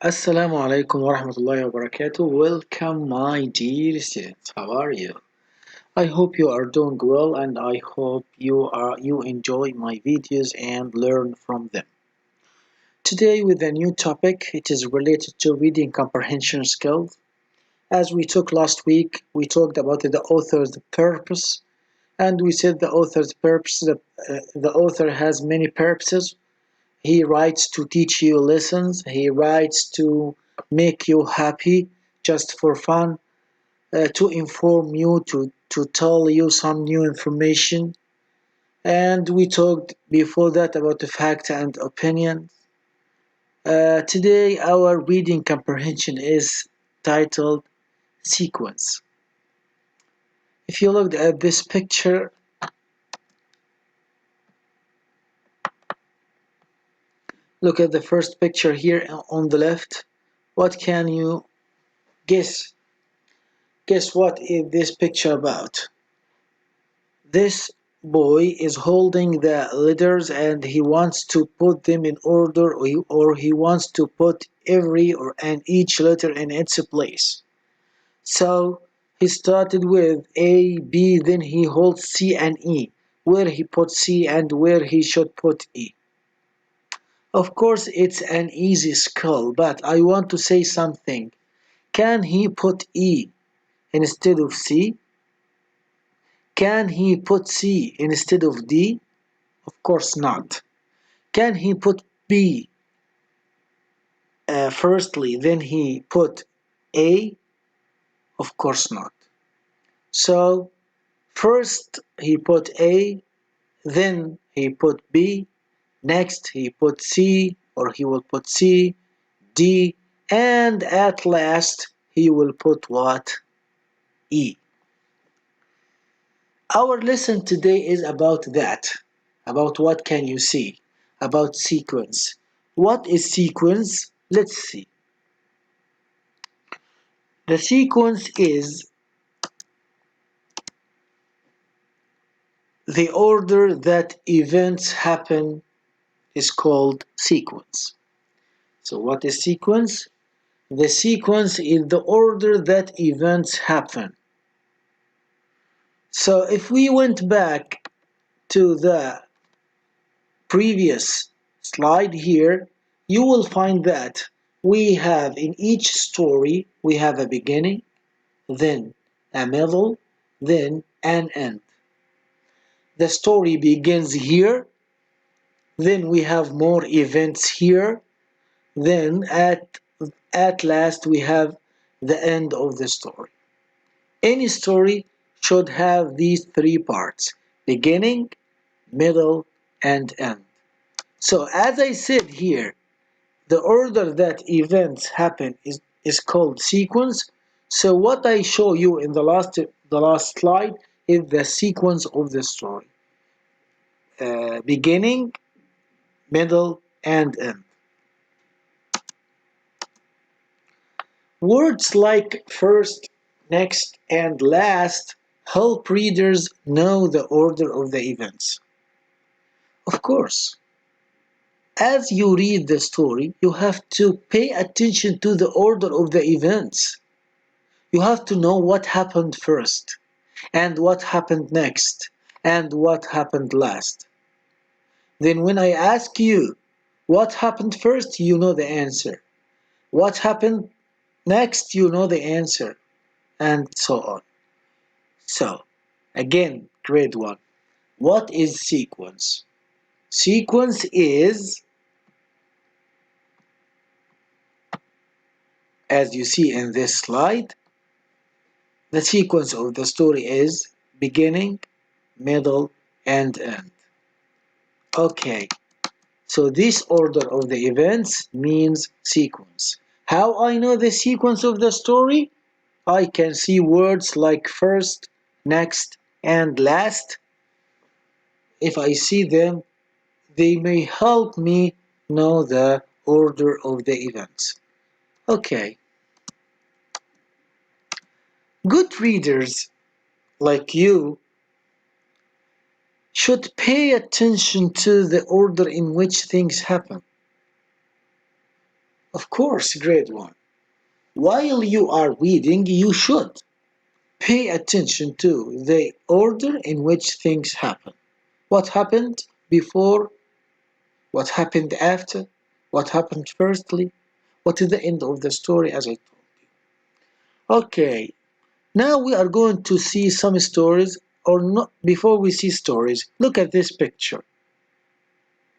Assalamu alaikum wa rahmatullahi wa barakatuh. Welcome, my dear students. How are you? I hope you are doing well and I hope you enjoy my videos and learn from them. Today with a new topic, it is related to reading comprehension skills. As we took last week, we talked about the author's purpose and we said the author's purpose the author has many purposes. He writes to teach you lessons. He writes to make you happy just for fun, to inform you, to tell you some new information. And we talked before that about the fact and opinion. Today, our reading comprehension is titled Sequence. If you looked at this picture, look at the first picture here on the left. What can you guess? Guess what is this picture about? This boy is holding the letters and he wants to put them in order or he wants to put every or and each letter in its place. So he started with A, B, then he holds C and E, where he put C and where he should put E. Of course, it's an easy skill, but I want to say something. Can he put E instead of C? Can he put C instead of D? Of course not. Can he put B firstly, then he put A? Of course not. So first he put A, then he put B, next he put C, or he will put C, D, and at last he will put what? E. Our lesson today is about that, about what can you see, about sequence. What is sequence? Let's see. The sequence is the order that events happen is called sequence. So what is sequence? The sequence is the order that events happen. So if we went back to the previous slide here, you will find that we have in each story, we have a beginning, then a middle, then an end. The story begins here, then we have more events here, then at last we have the end of the story. Any story should have these three parts: beginning, middle, and end. So as I said here, the order that events happen is called sequence. So what I show you in the last slide is the sequence of the story. Beginning, middle, and end. Words like first, next, and last help readers know the order of the events. Of course, as you read the story, you have to pay attention to the order of the events. You have to know what happened first, and what happened next, and what happened last. Then when I ask you what happened first, you know the answer. What happened next, you know the answer, and so on. So, again, grade 1. What is sequence? Sequence is, as you see in this slide, the sequence of the story is beginning, middle, and end. Okay, so this order of the events means sequence. How I know the sequence of the story? I can see words like first, next, and last. If I see them, they may help me know the order of the events. Okay, good readers like you should pay attention to the order in which things happen. Of course, grade 1. While you are reading, you should pay attention to the order in which things happen. What happened before, what happened after, what happened firstly, what is the end of the story as I told. Okay, now we are going to see some stories, or not. Before we see stories, look at this picture.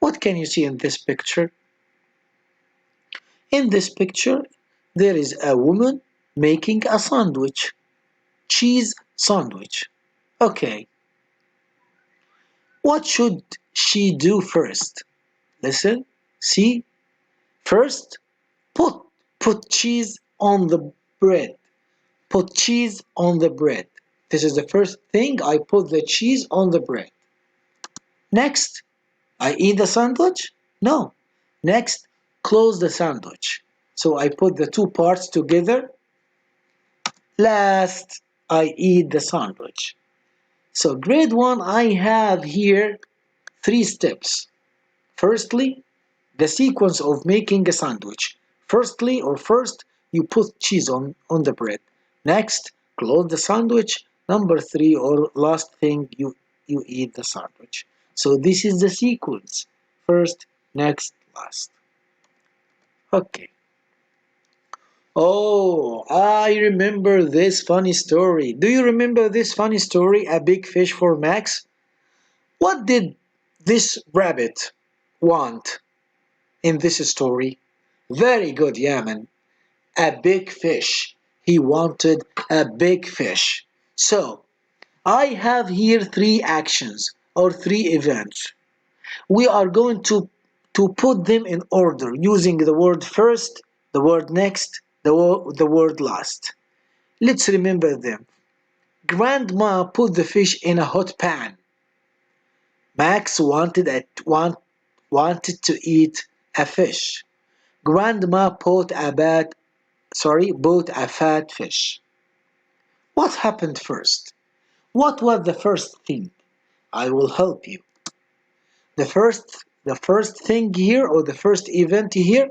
What can you see in this picture? In this picture, there is a woman making a sandwich, cheese sandwich. Okay, what should she do first? Listen, see. First, put put cheese on the bread. Put cheese on the bread. This is the first thing. I put the cheese on the bread. Next, I eat the sandwich? No. Next, close the sandwich. So I put the two parts together. Last, I eat the sandwich. So grade 1, I have here three steps. Firstly, the sequence of making a sandwich. Firstly or first, you put cheese on the bread. Next, close the sandwich. Number 3 or last thing, you eat the sandwich. So this is the sequence. First, next, last. Okay. Oh, I remember this funny story. Do you remember this funny story, A Big Fish for Max? What did this rabbit want in this story? Very good, Yaman. A big fish. He wanted a big fish. So, I have here three actions or three events. We are going to put them in order using the word first, the word next, the word last. Let's remember them. Grandma put the fish in a hot pan. Max wanted to eat a fish. Grandma bought a fat fish. What happened first? What was the first thing? I will help you. The first thing here or the first event here,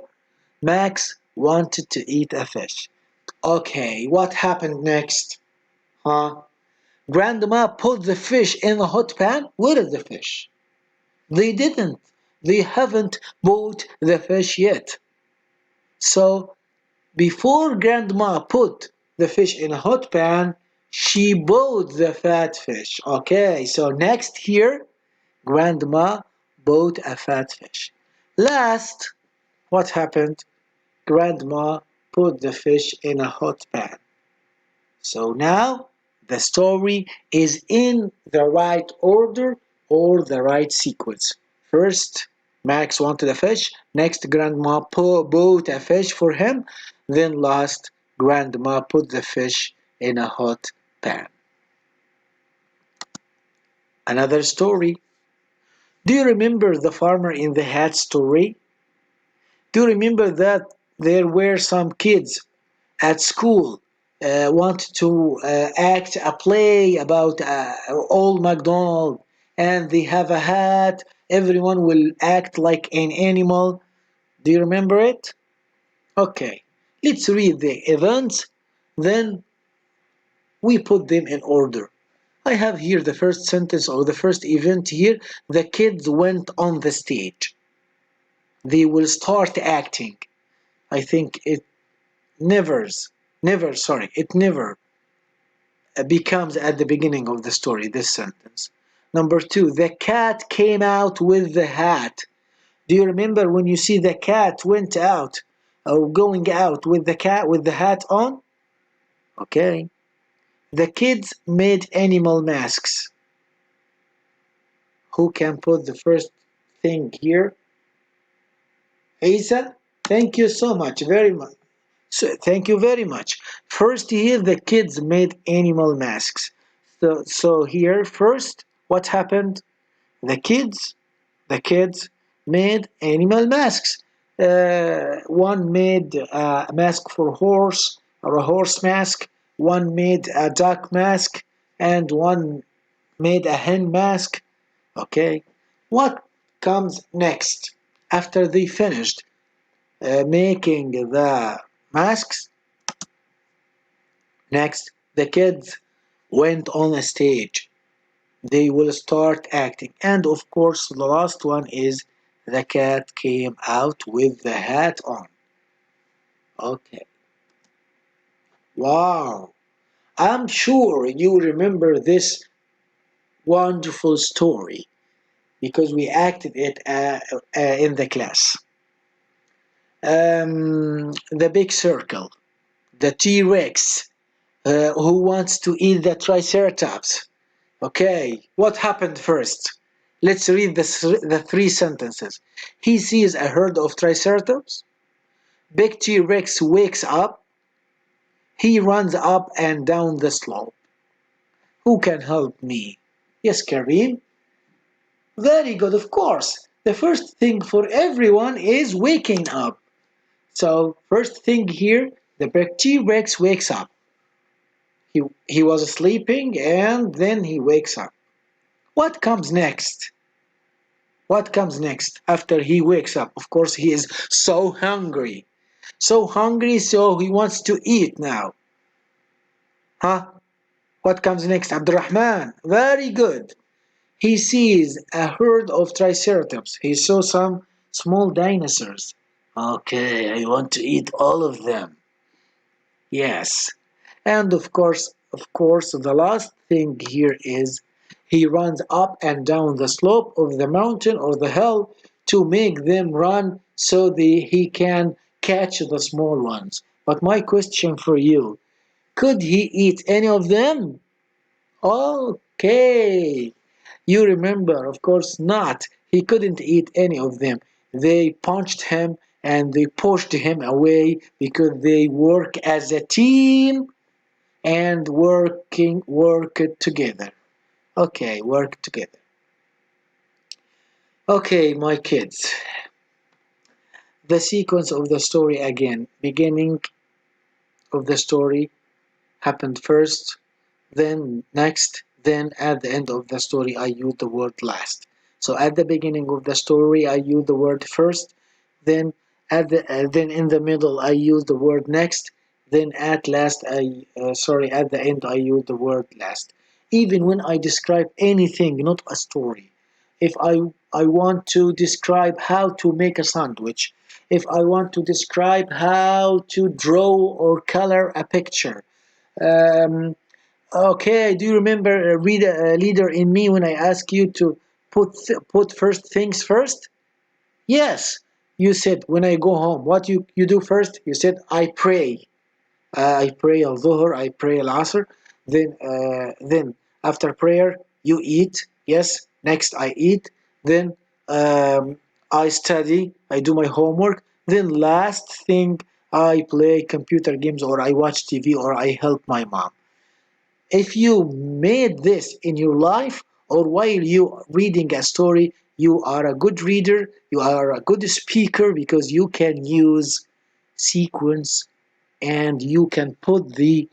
Max wanted to eat a fish. Okay, what happened next? Huh? Grandma put the fish in a hot pan? Where is the fish? They didn't. They haven't bought the fish yet. So before Grandma put the fish in a hot pan, she bought the fat fish. Okay, so next here, Grandma bought a fat fish. Last, what happened? Grandma put the fish in a hot pan. So now the story is in the right order or the right sequence. First, Max wanted a fish. Next, Grandma bought a fish for him. Then, last, Grandma put the fish in a hot pan. Another story. Do you remember the farmer in the hat story? Do you remember that there were some kids at school wanted to act a play about old MacDonald, and they have a hat. Everyone will act like an animal. Do you remember it? Okay, let's read the events, then we put them in order. I have here the first sentence or the first event here. The kids went on the stage. They will start acting. I think it never, it never becomes at the beginning of the story, this sentence. Number 2, the cat came out with the hat. Do you remember when you see the cat went out or going out with the hat on? Okay. The kids made animal masks. Who can put the first thing here? Isa? Thank you so much, very much. So, thank you very much. First here, the kids made animal masks. So here, first, what happened? The kids, the kids made animal masks. One made a mask for horse or a horse mask. One made a duck mask, and one made a hen mask. Okay, what comes next after they finished? making the masks. Next, the kids went on a stage. They will start acting. And of course, the last one is the cat came out with the hat on. Okay. Wow. I'm sure you remember this wonderful story because we acted it in the class. The big circle, the T Rex, who wants to eat the Triceratops. Okay, what happened first? Let's read the three sentences. He sees a herd of Triceratops. Big T Rex wakes up. He runs up and down the slope. Who can help me? Yes, Kareem. Very good, of course. The first thing for everyone is waking up. So, first thing here, the big T Rex wakes up. He was sleeping and then he wakes up. What comes next? What comes next after he wakes up? Of course, he is so hungry. So hungry, so he wants to eat now. Huh? What comes next? Abdurrahman. Very good. He sees a herd of triceratops. He saw some small dinosaurs. Okay, I want to eat all of them. Yes. And of course, the last thing here is he runs up and down the slope of the mountain or the hill to make them run so he can catch the small ones. But my question for you, could he eat any of them? Okay. You remember, of course not. He couldn't eat any of them. They punched him and they pushed him away because they work as a team and work together. Okay, work together. Okay, my kids. The sequence of the story again. Beginning of the story happened first, then next, then at the end of the story I use the word last. So at the beginning of the story I use the word first, then then in the middle I use the word next, then at last at the end I use the word last. Even when I describe anything, not a story. If I want to describe how to make a sandwich, if I want to describe how to draw or color a picture, um, okay, do you remember Leader in Me when I asked you to put first things first? Yes, you said when I go home, what you do first? You said I pray. I pray al Dhuhr, I pray al Asr. Then after prayer you eat. Yes, next I eat. Then I study. I do my homework. Then last thing I play computer games or I watch TV or I help my mom. If you made this in your life or while you reading a story, you are a good reader, you are a good speaker because you can use sequence and you can put the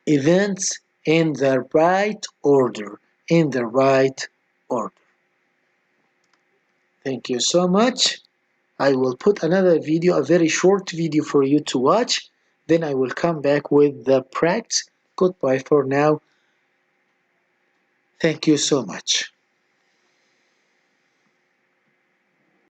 events in the right order. In the right order. Thank you so much. I will put another video, a very short video for you to watch. Then I will come back with the practice. Goodbye for now. Thank you so much.